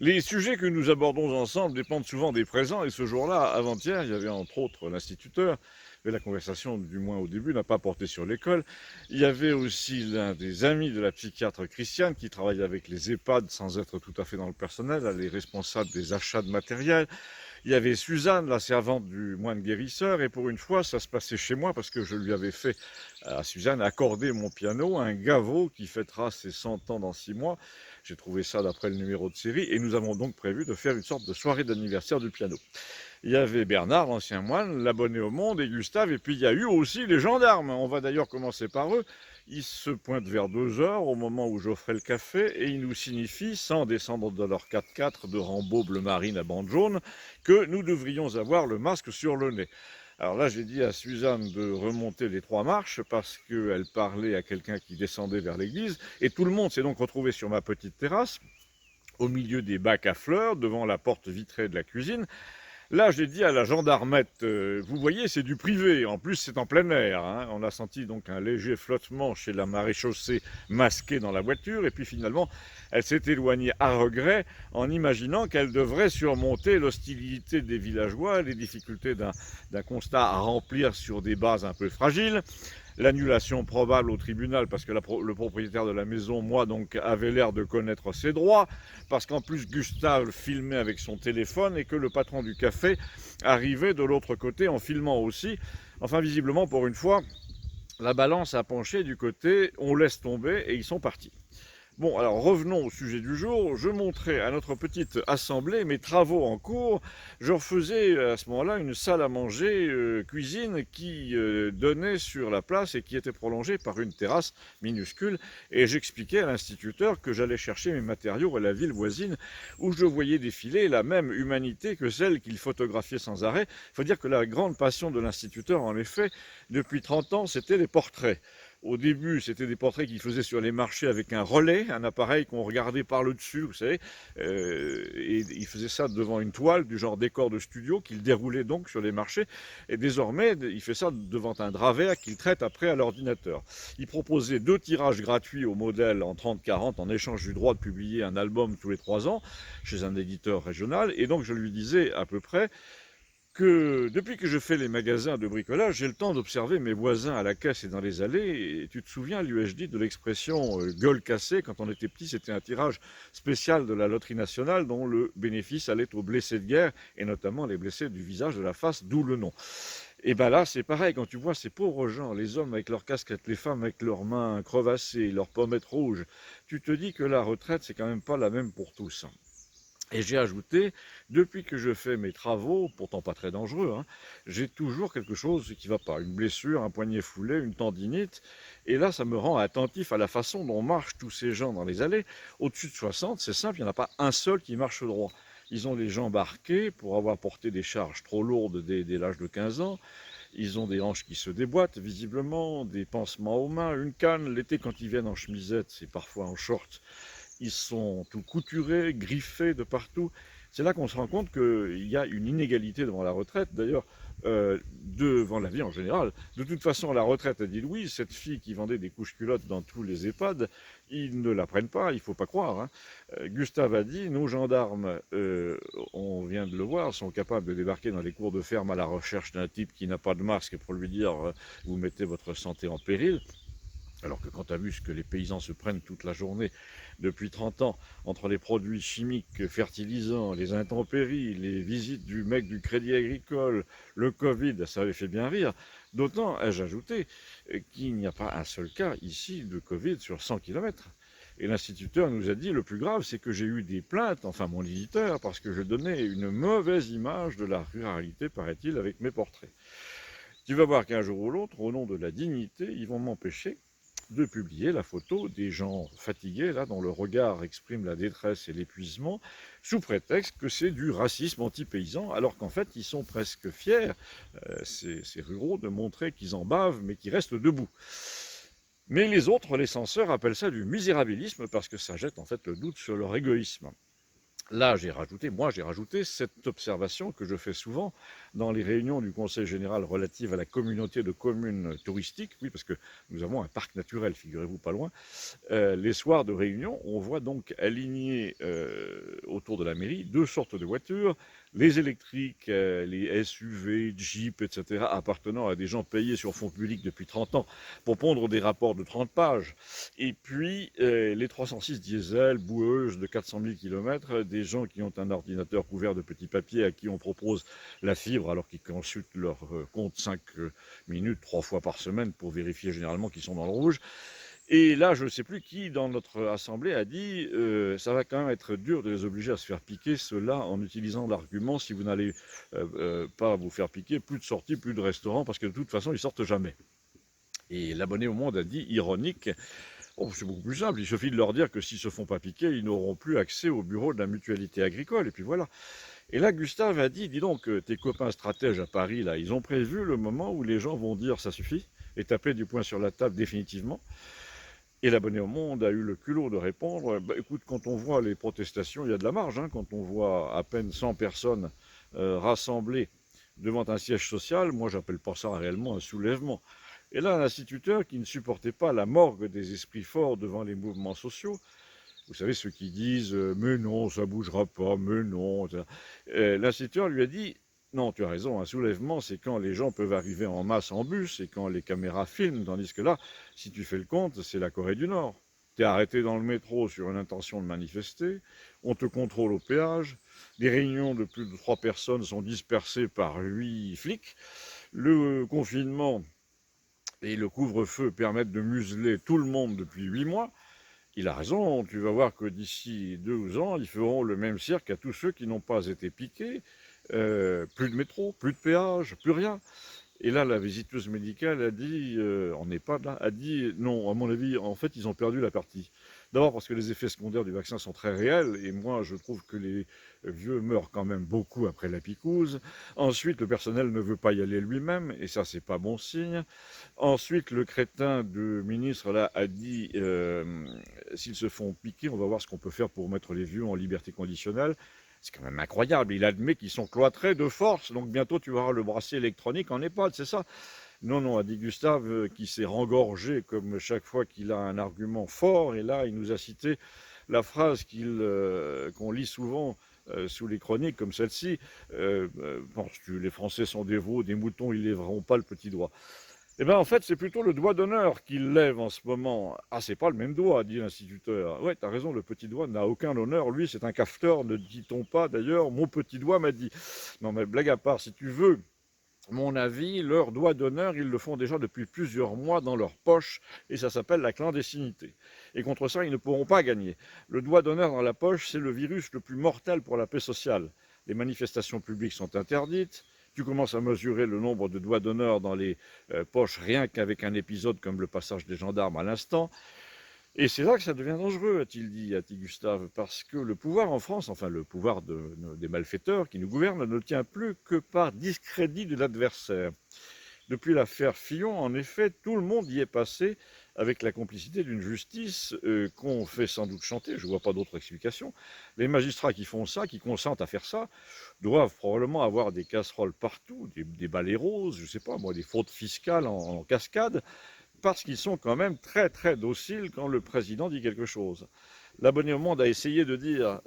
Les sujets que nous abordons ensemble dépendent souvent des présents et ce jour-là, avant-hier, il y avait entre autres l'instituteur, mais la conversation, du moins au début, n'a pas porté sur l'école. Il y avait aussi l'un des amis de la psychiatre Christiane qui travaille avec les EHPAD sans être tout à fait dans le personnel, elle est responsable des achats de matériel. Il y avait Suzanne, la servante du moine guérisseur, et pour une fois, ça se passait chez moi parce que je lui avais fait à Suzanne accorder mon piano, un Gaveau qui fêtera ses 100 ans dans 6 mois. J'ai trouvé ça d'après le numéro de série, et nous avons donc prévu de faire une sorte de soirée d'anniversaire du piano. Il y avait Bernard, l'ancien moine, l'abonné au monde, et Gustave, et puis il y a eu aussi les gendarmes. On va d'ailleurs commencer par eux. Ils se pointent vers 2 heures, au moment où j'offrais le café, et ils nous signifient, sans descendre de leur 4x4 de Rambo bleu marine à bande jaune, que nous devrions avoir le masque sur le nez. Alors là, j'ai dit à Suzanne de remonter les 3 marches parce qu'elle parlait à quelqu'un qui descendait vers l'église, et tout le monde s'est donc retrouvé sur ma petite terrasse, au milieu des bacs à fleurs, devant la porte vitrée de la cuisine. Là, j'ai dit à la gendarmette, vous voyez, c'est du privé, en plus c'est en plein air, hein. On a senti donc un léger flottement chez la maréchaussée masquée dans la voiture, et puis finalement, elle s'est éloignée à regret, en imaginant qu'elle devrait surmonter l'hostilité des villageois, les difficultés d'un constat à remplir sur des bases un peu fragiles, l'annulation probable au tribunal parce que le propriétaire de la maison, moi donc, avait l'air de connaître ses droits, parce qu'en plus Gustave filmait avec son téléphone et que le patron du café arrivait de l'autre côté en filmant aussi. Enfin, visiblement, pour une fois, la balance a penché du côté on laisse tomber et ils sont partis. Bon, alors revenons au sujet du jour. Je montrais à notre petite assemblée mes travaux en cours. Je refaisais à ce moment-là une salle à manger, cuisine, qui donnait sur la place et qui était prolongée par une terrasse minuscule. Et j'expliquais à l'instituteur que j'allais chercher mes matériaux à la ville voisine où je voyais défiler la même humanité que celle qu'il photographiait sans arrêt. Il faut dire que la grande passion de l'instituteur, en effet, depuis 30 ans, c'était les portraits. Au début, c'était des portraits qu'il faisait sur les marchés avec un relais, un appareil qu'on regardait par le dessus, vous savez, et il faisait ça devant une toile du genre décor de studio qu'il déroulait donc sur les marchés. Et désormais, il fait ça devant un drap vert qu'il traite après à l'ordinateur. Il proposait 2 tirages gratuits au modèle en 30-40 en échange du droit de publier un album tous les 3 ans chez un éditeur régional. Et donc, je lui disais à peu près que depuis que je fais les magasins de bricolage, j'ai le temps d'observer mes voisins à la caisse et dans les allées. Et tu te souviens, lui ai-je dit, de l'expression gueule cassée. Quand on était petit, c'était un tirage spécial de la loterie nationale dont le bénéfice allait aux blessés de guerre, et notamment les blessés du visage, de la face, d'où le nom. Et ben là, c'est pareil, quand tu vois ces pauvres gens, les hommes avec leurs casquettes, les femmes avec leurs mains crevassées, leurs pommettes rouges, tu te dis que la retraite, c'est quand même pas la même pour tous. Et j'ai ajouté, depuis que je fais mes travaux, pourtant pas très dangereux, hein, j'ai toujours quelque chose qui ne va pas. Une blessure, un poignet foulé, une tendinite. Et là, ça me rend attentif à la façon dont marchent tous ces gens dans les allées. Au-dessus de 60, c'est simple, il n'y en a pas un seul qui marche droit. Ils ont les jambes arquées pour avoir porté des charges trop lourdes dès l'âge de 15 ans. Ils ont des hanches qui se déboîtent, visiblement, des pansements aux mains, une canne. L'été, quand ils viennent en chemisette, c'est parfois en short. Ils sont tout couturés, griffés de partout. C'est là qu'on se rend compte qu'il y a une inégalité devant la retraite, d'ailleurs, devant la vie en général. De toute façon, la retraite a dit oui, cette fille qui vendait des couches-culottes dans tous les EHPAD, ils ne la prennent pas, il ne faut pas croire, hein. Gustave a dit, nos gendarmes, on vient de le voir, sont capables de débarquer dans les cours de ferme à la recherche d'un type qui n'a pas de masque pour lui dire vous mettez votre santé en péril. Alors que quand tu as vu ce que les paysans se prennent toute la journée depuis 30 ans, entre les produits chimiques, fertilisants, les intempéries, les visites du mec du Crédit Agricole, le Covid, ça avait fait bien rire. D'autant, ai-je ajouté, qu'il n'y a pas un seul cas ici de Covid sur 100 km. Et l'instituteur nous a dit, le plus grave, c'est que j'ai eu des plaintes, enfin mon éditeur, parce que je donnais une mauvaise image de la ruralité, paraît-il, avec mes portraits. Tu vas voir qu'un jour ou l'autre, au nom de la dignité, ils vont m'empêcher de publier la photo des gens fatigués, là, dont le regard exprime la détresse et l'épuisement, sous prétexte que c'est du racisme anti-paysan, alors qu'en fait, ils sont presque fiers, ces ruraux, de montrer qu'ils en bavent, mais qu'ils restent debout. Mais les autres, les censeurs, appellent ça du misérabilisme, parce que ça jette en fait le doute sur leur égoïsme. Là, j'ai rajouté cette observation que je fais souvent dans les réunions du Conseil général relatives à la communauté de communes touristiques, oui, parce que nous avons un parc naturel, figurez-vous, pas loin. Les soirs de réunion, on voit donc aligner autour de la mairie deux sortes de voitures, les électriques, les SUV, Jeep, etc., appartenant à des gens payés sur fonds publics depuis 30 ans pour pondre des rapports de 30 pages, et puis les 306 diesel, boueuses de 400 000 km, des gens qui ont un ordinateur couvert de petits papiers à qui on propose la fibre alors qu'ils consultent leur compte 5 minutes, 3 fois par semaine pour vérifier généralement qu'ils sont dans le rouge. Et là, je ne sais plus qui dans notre assemblée a dit ça va quand même être dur de les obliger à se faire piquer, cela en utilisant l'argument si vous n'allez pas vous faire piquer, plus de sorties, plus de restaurants, parce que de toute façon, ils sortent jamais. Et l'abonné au Monde a dit, ironique, oh, c'est beaucoup plus simple, il suffit de leur dire que s'ils ne se font pas piquer, ils n'auront plus accès au bureau de la mutualité agricole, et puis voilà. Et là, Gustave a dit, dis donc, tes copains stratèges à Paris, là, ils ont prévu le moment où les gens vont dire ça suffit, et taper du poing sur la table définitivement. Et l'abonné au Monde a eu le culot de répondre, bah, écoute, quand on voit les protestations, il y a de la marge, hein, quand on voit à peine 100 personnes rassemblées devant un siège social, moi j'appelle pas ça réellement un soulèvement. Et là, un instituteur qui ne supportait pas la morgue des esprits forts devant les mouvements sociaux, vous savez, ceux qui disent mais non, ça bougera pas, mais non. L'instituteur lui a dit non, tu as raison, un soulèvement, c'est quand les gens peuvent arriver en masse en bus et quand les caméras filment, tandis que là, si tu fais le compte, c'est la Corée du Nord. Tu es arrêté dans le métro sur une intention de manifester, on te contrôle au péage, des réunions de plus de 3 personnes sont dispersées par 8 flics, le confinement et le couvre-feu permettent de museler tout le monde depuis 8 mois. Il a raison, tu vas voir que d'ici 2 ans, ils feront le même cirque à tous ceux qui n'ont pas été piqués. Plus de métro, plus de péage, plus rien. Et là, la visiteuse médicale a dit, en EHPAD, là, a dit, non, à mon avis, en fait, ils ont perdu la partie. D'abord parce que les effets secondaires du vaccin sont très réels, et moi, je trouve que les vieux meurent quand même beaucoup après la picouse. Ensuite, le personnel ne veut pas y aller lui-même, et ça, c'est pas bon signe. Ensuite, le crétin de ministre, là, a dit, s'ils se font piquer, on va voir ce qu'on peut faire pour mettre les vieux en liberté conditionnelle. C'est quand même incroyable. Il admet qu'ils sont cloîtrés de force, donc bientôt tu auras le bracelet électronique en EHPAD, c'est ça? Non, non, a dit Gustave, qui s'est rengorgé comme chaque fois qu'il a un argument fort, et là, il nous a cité la phrase qu'on lit souvent sous les chroniques, comme celle-ci. Penses-tu, les Français sont des veaux, des moutons, ils lèveront pas le petit doigt. Eh bien, en fait, c'est plutôt le doigt d'honneur qu'il lève en ce moment. Ah, c'est pas le même doigt, dit l'instituteur. Ouais, t'as raison, le petit doigt n'a aucun honneur. Lui, c'est un cafeteur, ne dit-on pas d'ailleurs. Mon petit doigt m'a dit. Non, mais blague à part, si tu veux mon avis, leur doigt d'honneur, ils le font déjà depuis plusieurs mois dans leur poche, et ça s'appelle la clandestinité. Et contre ça, ils ne pourront pas gagner. Le doigt d'honneur dans la poche, c'est le virus le plus mortel pour la paix sociale. Les manifestations publiques sont interdites. Tu commences à mesurer le nombre de doigts d'honneur dans les poches rien qu'avec un épisode comme le passage des gendarmes à l'instant. Et c'est là que ça devient dangereux, a-t-il dit, Gustave, parce que le pouvoir en France, enfin le pouvoir des malfaiteurs qui nous gouvernent, ne tient plus que par discrédit de l'adversaire. Depuis l'affaire Fillon, en effet, tout le monde y est passé avec la complicité d'une justice qu'on fait sans doute chanter, je ne vois pas d'autre explication. Les magistrats qui font ça, qui consentent à faire ça, doivent probablement avoir des casseroles partout, des balais roses, je ne sais pas moi, des fraudes fiscales en cascade, parce qu'ils sont quand même très très dociles quand le président dit quelque chose. L'abonné au Monde a essayé de dire,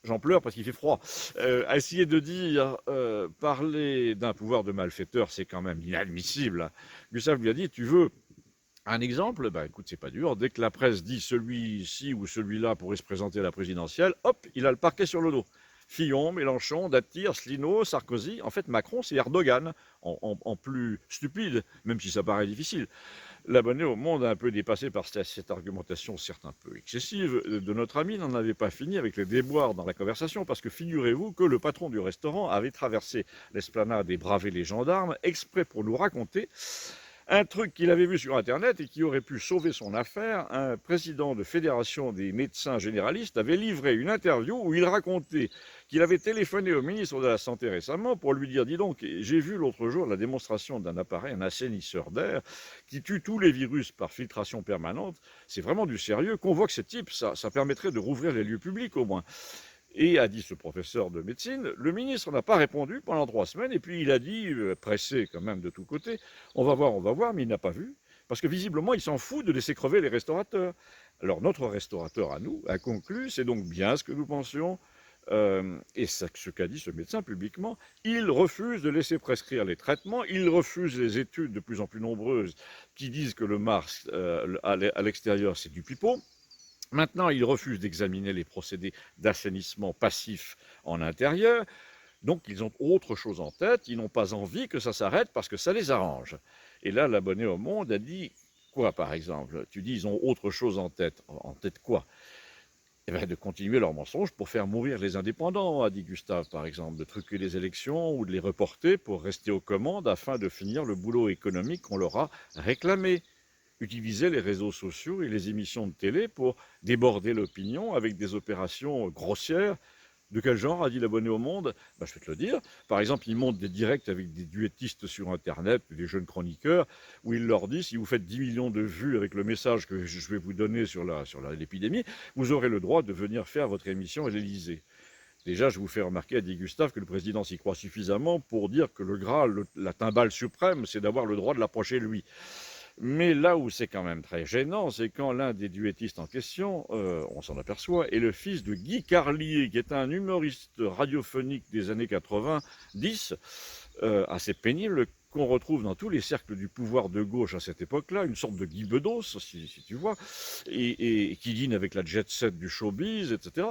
j'en pleure parce qu'il fait froid, a essayé de dire, parler d'un pouvoir de malfaiteur, c'est quand même inadmissible. Gustave lui a dit, tu veux un exemple? Ben écoute, c'est pas dur, dès que la presse dit celui-ci ou celui-là pourrait se présenter à la présidentielle, hop, il a le parquet sur le dos. Fillon, Mélenchon, Dati, Asselineau, Sarkozy, en fait Macron c'est Erdogan, en plus stupide, même si ça paraît difficile. L'abonné au Monde a un peu dépassé par cette argumentation, certes un peu excessive, de notre ami, n'en avait pas fini avec les déboires dans la conversation, parce que figurez-vous que le patron du restaurant avait traversé l'esplanade et bravé les gendarmes, exprès pour nous raconter un truc qu'il avait vu sur Internet et qui aurait pu sauver son affaire. Un président de fédération des médecins généralistes avait livré une interview où il racontait qu'il avait téléphoné au ministre de la Santé récemment pour lui dire « Dis donc, j'ai vu l'autre jour la démonstration d'un appareil, un assainisseur d'air, qui tue tous les virus par filtration permanente. C'est vraiment du sérieux. Convoque ce type, ça permettrait de rouvrir les lieux publics au moins. » Et a dit ce professeur de médecine, le ministre n'a pas répondu pendant 3 semaines, et puis il a dit, pressé quand même de tous côtés, on va voir, mais il n'a pas vu, parce que visiblement il s'en fout de laisser crever les restaurateurs. Alors notre restaurateur à nous a conclu, c'est donc bien ce que nous pensions, et c'est ce qu'a dit ce médecin publiquement, il refuse de laisser prescrire les traitements, il refuse les études de plus en plus nombreuses qui disent que le Mars à l'extérieur c'est du pipeau. Maintenant, ils refusent d'examiner les procédés d'assainissement passif en intérieur. Donc, ils ont autre chose en tête. Ils n'ont pas envie que ça s'arrête parce que ça les arrange. Et là, l'abonné au Monde a dit quoi, par exemple? Tu dis, ils ont autre chose en tête. En tête quoi? Eh bien, de continuer leur mensonge pour faire mourir les indépendants, a dit Gustave, par exemple, de truquer les élections ou de les reporter pour rester aux commandes afin de finir le boulot économique qu'on leur a réclamé. Utiliser les réseaux sociaux et les émissions de télé pour déborder l'opinion avec des opérations grossières. De quel genre, a dit l'abonné au Monde? Je vais te le dire. Par exemple, ils montent des directs avec des duettistes sur Internet, des jeunes chroniqueurs, où ils leur disent, si vous faites 10 millions de vues avec le message que je vais vous donner sur l'épidémie, vous aurez le droit de venir faire votre émission à l'Élysée. Déjà, je vous fais remarquer, a dit Gustave, que le président s'y croit suffisamment pour dire que le Graal, la timbale suprême, c'est d'avoir le droit de l'approcher lui. Mais là où c'est quand même très gênant, c'est quand l'un des duettistes en question, on s'en aperçoit, est le fils de Guy Carlier, qui est un humoriste radiophonique des années 90, assez pénible, qu'on retrouve dans tous les cercles du pouvoir de gauche à cette époque-là, une sorte de Guy Bedos, si tu vois, et qui dîne avec la jet-set du showbiz, etc.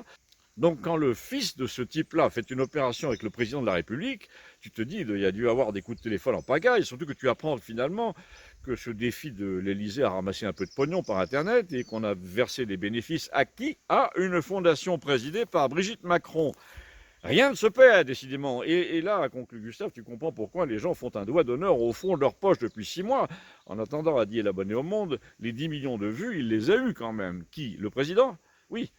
Donc quand le fils de ce type-là fait une opération avec le président de la République, tu te dis, il y a dû avoir des coups de téléphone en pagaille, surtout que tu apprends finalement que ce défi de l'Élysée a ramassé un peu de pognon par Internet et qu'on a versé des bénéfices à qui? À une fondation présidée par Brigitte Macron. Rien ne se perd, décidément. Et là, a conclu Gustave, tu comprends pourquoi les gens font un doigt d'honneur au fond de leur poche depuis 6 mois. En attendant, a dit l'abonné au Monde, les 10 millions de vues, il les a eus quand même. Qui? Le président? Oui.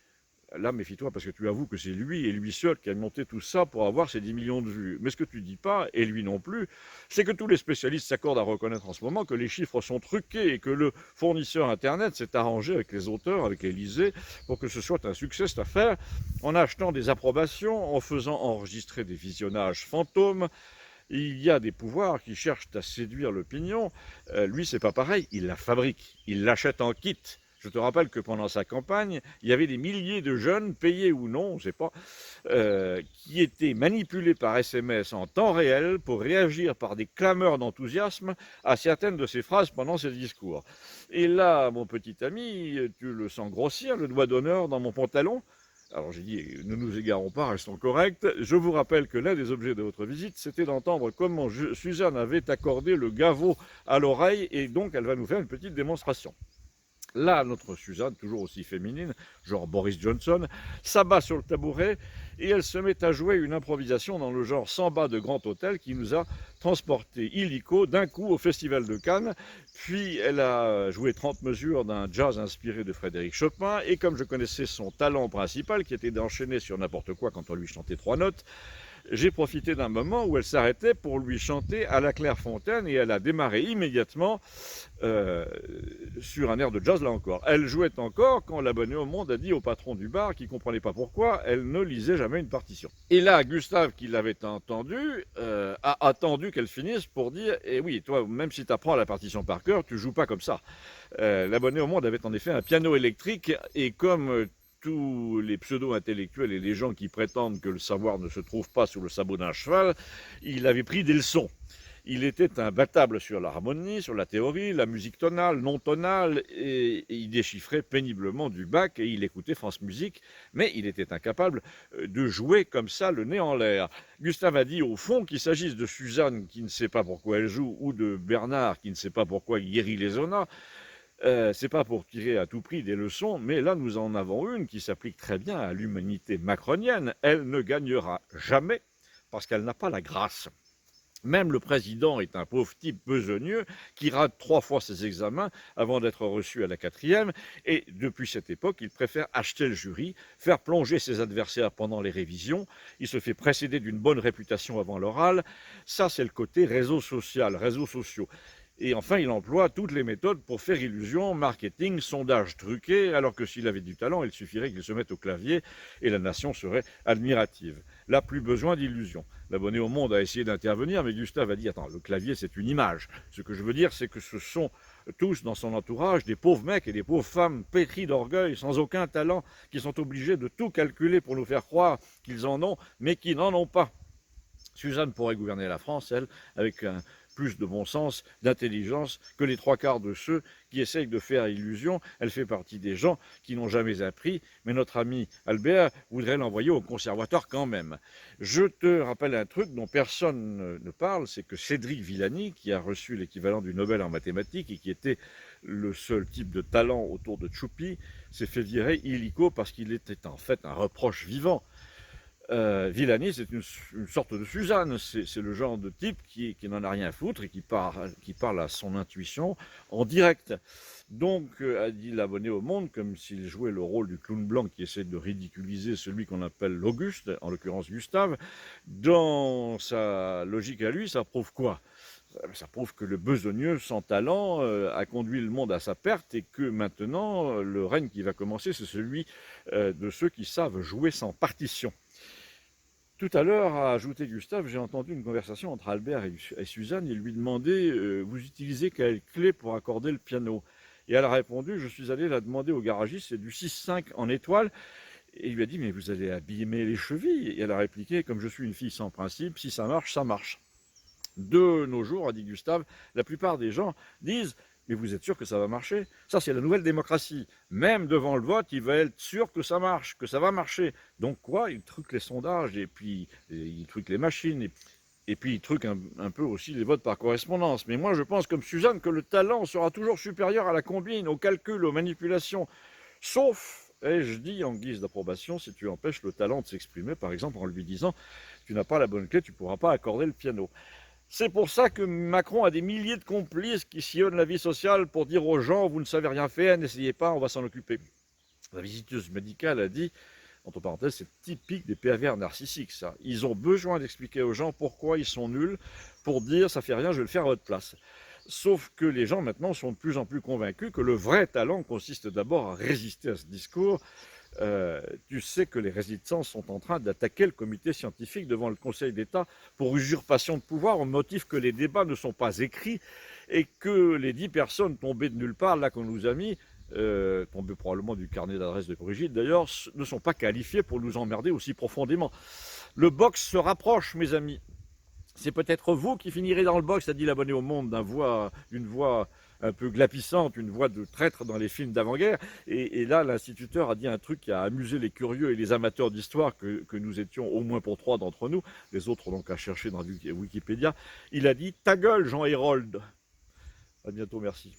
Là, méfie-toi, parce que tu avoues que c'est lui et lui seul qui a monté tout ça pour avoir ces 10 millions de vues. Mais ce que tu dis pas, et lui non plus, c'est que tous les spécialistes s'accordent à reconnaître en ce moment que les chiffres sont truqués et que le fournisseur Internet s'est arrangé avec les auteurs, avec l'Élysée, pour que ce soit un succès cette affaire, en achetant des approbations, en faisant enregistrer des visionnages fantômes. Il y a des pouvoirs qui cherchent à séduire l'opinion. Lui, c'est pas pareil, il la fabrique, il l'achète en kit. Je te rappelle que pendant sa campagne, il y avait des milliers de jeunes, payés ou non, on ne sait pas, qui étaient manipulés par SMS en temps réel pour réagir par des clameurs d'enthousiasme à certaines de ses phrases pendant ses discours. Et là, mon petit ami, tu le sens grossir, le doigt d'honneur dans mon pantalon? Alors j'ai dit, ne nous égarons pas, restons corrects. Je vous rappelle que l'un des objets de votre visite, c'était d'entendre comment Suzanne avait accordé le gavot à l'oreille, et donc elle va nous faire une petite démonstration. Là, notre Suzanne, toujours aussi féminine, genre Boris Johnson, s'abat sur le tabouret et elle se met à jouer une improvisation dans le genre samba de grand hôtel qui nous a transportés illico d'un coup au Festival de Cannes. Puis elle a joué 30 mesures d'un jazz inspiré de Frédéric Chopin et comme je connaissais son talent principal qui était d'enchaîner sur n'importe quoi quand on lui chantait 3 notes, j'ai profité d'un moment où elle s'arrêtait pour lui chanter à la Clairefontaine et elle a démarré immédiatement sur un air de jazz là encore. Elle jouait encore quand l'abonné au Monde a dit au patron du bar qui ne comprenait pas pourquoi elle ne lisait jamais une partition. Et là, Gustave, qui l'avait entendu, a attendu qu'elle finisse pour dire « Eh oui, toi, même si tu apprends la partition par cœur, tu joues pas comme ça. » L'abonné au Monde avait en effet un piano électrique et comme tous les pseudo-intellectuels et les gens qui prétendent que le savoir ne se trouve pas sous le sabot d'un cheval, il avait pris des leçons. Il était imbattable sur l'harmonie, sur la théorie, la musique tonale, non tonale, et il déchiffrait péniblement du Bach et il écoutait France Musique, mais il était incapable de jouer comme ça le nez en l'air. Gustave a dit au fond qu'il s'agisse de Suzanne qui ne sait pas pourquoi elle joue ou de Bernard qui ne sait pas pourquoi il guérit les zonas. C'est pas pour tirer à tout prix des leçons, mais là nous en avons une qui s'applique très bien à l'humanité macronienne. Elle ne gagnera jamais parce qu'elle n'a pas la grâce. Même le président est un pauvre type besogneux qui rate 3 fois ses examens avant d'être reçu à la 4e. Et depuis cette époque, il préfère acheter le jury, faire plonger ses adversaires pendant les révisions. Il se fait précéder d'une bonne réputation avant l'oral. Ça, c'est le côté réseau social, réseaux sociaux. Et enfin, il emploie toutes les méthodes pour faire illusion, marketing, sondage truqué, alors que s'il avait du talent, il suffirait qu'il se mette au clavier et la nation serait admirative. Là, plus besoin d'illusion. L'abonné au Monde a essayé d'intervenir, mais Gustave a dit « Attends, le clavier, c'est une image. Ce que je veux dire, c'est que ce sont tous dans son entourage des pauvres mecs et des pauvres femmes pétris d'orgueil, sans aucun talent, qui sont obligés de tout calculer pour nous faire croire qu'ils en ont, mais qui n'en ont pas. » Suzanne pourrait gouverner la France, elle, avec plus de bon sens, d'intelligence que les trois quarts de ceux qui essayent de faire illusion. Elle fait partie des gens qui n'ont jamais appris, mais notre ami Albert voudrait l'envoyer au conservatoire quand même. Je te rappelle un truc dont personne ne parle, c'est que Cédric Villani, qui a reçu l'équivalent du Nobel en mathématiques et qui était le seul type de talent autour de Tchoupi, s'est fait virer illico parce qu'il était en fait un reproche vivant. Villani, c'est une sorte de Suzanne, c'est le genre de type qui n'en a rien à foutre et qui parle à son intuition en direct. Donc, a dit l'abonné au Monde, comme s'il jouait le rôle du clown blanc qui essaie de ridiculiser celui qu'on appelle l'Auguste, en l'occurrence Gustave. Dans sa logique à lui, ça prouve quoi? Ça prouve que le besogneux sans talent a conduit le monde à sa perte et que maintenant, le règne qui va commencer, c'est celui de ceux qui savent jouer sans partition. Tout à l'heure, a ajouté Gustave, j'ai entendu une conversation entre Albert et Suzanne. Il lui demandait vous utilisez quelle clé pour accorder le piano? Et elle a répondu je suis allé la demander au garagiste, c'est du 6-5 en étoile. Et il lui a dit mais vous allez abîmer les chevilles. Et elle a répliqué comme je suis une fille sans principe, si ça marche, ça marche. De nos jours, a dit Gustave, la plupart des gens disent mais vous êtes sûr que ça va marcher? Ça, c'est la nouvelle démocratie. Même devant le vote, il va être sûr que ça marche, que ça va marcher. Donc quoi? Il truque les sondages, et puis il truque les machines, et puis il truque un peu aussi les votes par correspondance. Mais moi, je pense, comme Suzanne, que le talent sera toujours supérieur à la combine, au calcul, aux manipulations. Sauf, ai-je dit en guise d'approbation, si tu empêches le talent de s'exprimer, par exemple en lui disant « tu n'as pas la bonne clé, tu ne pourras pas accorder le piano ». C'est pour ça que Macron a des milliers de complices qui sillonnent la vie sociale pour dire aux gens « vous ne savez rien faire, n'essayez pas, on va s'en occuper ». La visiteuse médicale a dit, entre parenthèses, c'est typique des pervers narcissiques, ça. Ils ont besoin d'expliquer aux gens pourquoi ils sont nuls, pour dire « ça fait rien, je vais le faire à votre place ». Sauf que les gens maintenant sont de plus en plus convaincus que le vrai talent consiste d'abord à résister à ce discours. Tu sais que les résistants sont en train d'attaquer le comité scientifique devant le Conseil d'État pour usurpation de pouvoir au motif que les débats ne sont pas écrits et que les 10 personnes tombées de nulle part, là qu'on nous a mis, tombées probablement du carnet d'adresse de Brigitte d'ailleurs, ne sont pas qualifiées pour nous emmerder aussi profondément. Le box se rapproche, mes amis. C'est peut-être vous qui finirez dans le box, a dit l'abonné au Monde d'une voix un peu glapissante, une voix de traître dans les films d'avant-guerre. Et là, l'instituteur a dit un truc qui a amusé les curieux et les amateurs d'histoire que nous étions, au moins pour 3 d'entre nous. Les autres ont donc à chercher dans Wikipédia. Il a dit « Ta gueule, Jean Hérold ». À bientôt, merci.